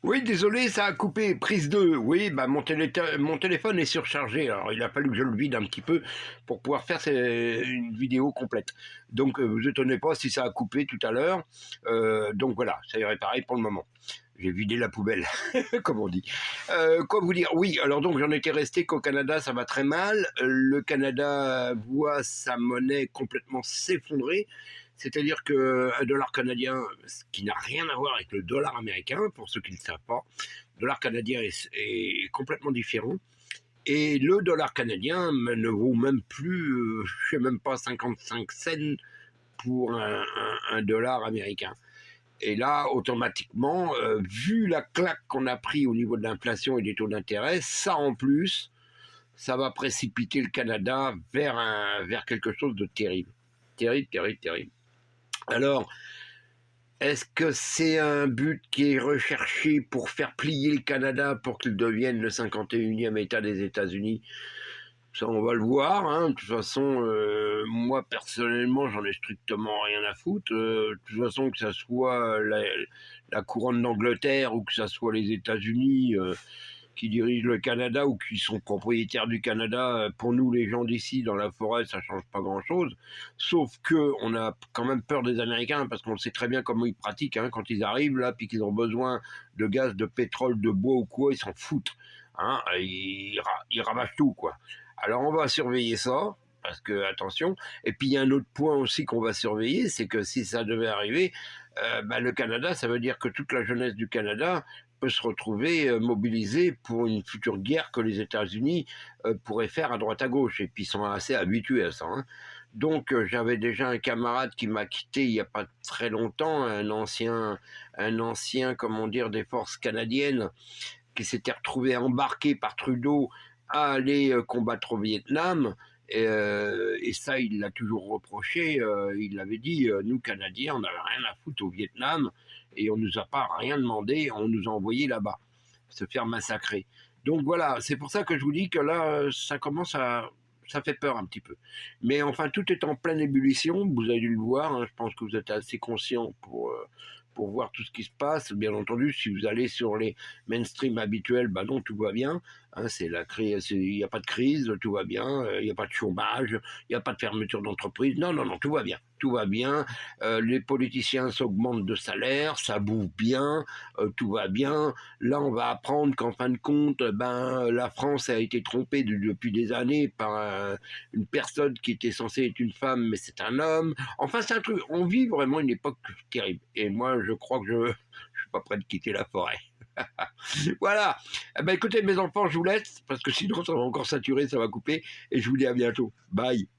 Oui, désolé, ça a coupé. Prise 2. Oui, bah mon téléphone est surchargé. Alors, il a fallu que je le vide un petit peu pour pouvoir faire une vidéo complète. Donc, vous étonnez pas si ça a coupé tout à l'heure. Donc voilà, ça irait pareil pour le moment. J'ai vidé la poubelle, comme on dit. Quoi vous dire? Oui, alors donc j'en étais resté qu'au Canada, ça va très mal. Le Canada voit sa monnaie complètement s'effondrer. C'est-à-dire qu'un dollar canadien, ce qui n'a rien à voir avec le dollar américain, pour ceux qui ne le savent pas, le dollar canadien est complètement différent. Et le dollar canadien ne vaut même plus, je sais même pas, 55 cents pour un dollar américain. Et là, automatiquement, vu la claque qu'on a pris au niveau de l'inflation et des taux d'intérêt, ça en plus, ça va précipiter le Canada vers quelque chose de terrible. Terrible, terrible, terrible. Alors, est-ce que c'est un but qui est recherché pour faire plier le Canada pour qu'il devienne le 51e État des États-Unis? Ça, on va le voir. Hein. De toute façon, moi, personnellement, j'en ai strictement rien à foutre. De toute façon, que ça soit la couronne d'Angleterre ou que ça soit les États-Unis qui dirigent le Canada ou qui sont propriétaires du Canada, pour nous, les gens d'ici, dans la forêt, ça change pas grand-chose. Sauf que on a quand même peur des Américains parce qu'on sait très bien comment ils pratiquent. Hein. Quand ils arrivent là, puis qu'ils ont besoin de gaz, de pétrole, de bois ou quoi, ils s'en foutent. Hein. Ils ravagent tout, quoi. Alors on va surveiller ça, parce que attention. Et puis il y a un autre point aussi qu'on va surveiller, c'est que si ça devait arriver, le Canada, ça veut dire que toute la jeunesse du Canada peut se retrouver mobilisée pour une future guerre que les États-Unis pourraient faire à droite à gauche. Et puis ils sont assez habitués à ça. Hein. Donc j'avais déjà un camarade qui m'a quitté il n'y a pas très longtemps, un ancien, comment dire, des forces canadiennes, qui s'était retrouvé embarqué par Trudeau à aller combattre au Vietnam. Et ça, il l'a toujours reproché. Il l'avait dit, nous, Canadiens, on n'avait rien à foutre au Vietnam et on nous a pas rien demandé, on nous a envoyés là-bas, se faire massacrer. Donc voilà, c'est pour ça que je vous dis que là, ça commence à... Ça fait peur un petit peu. Mais enfin, tout est en pleine ébullition, vous avez dû le voir, hein, je pense que vous êtes assez conscient pour voir tout ce qui se passe. Bien entendu, si vous allez sur les mainstream habituels, bah non, tout va bien. Hein, il n'y a pas de crise, tout va bien. Il n'y a pas de chômage, il n'y a pas de fermeture d'entreprise. Non, non, non, tout va bien. Tout va bien. Les politiciens s'augmentent de salaire, ça bouffe bien, tout va bien. Là, on va apprendre qu'en fin de compte, la France a été trompée depuis des années par une personne qui était censée être une femme, mais c'est un homme. Enfin, c'est un truc. On vit vraiment une époque terrible. Et moi, je crois que je suis pas prêt de quitter la forêt. Voilà. Eh ben, écoutez, mes enfants, je vous laisse parce que sinon, ça va encore saturer, ça va couper. Et je vous dis à bientôt. Bye.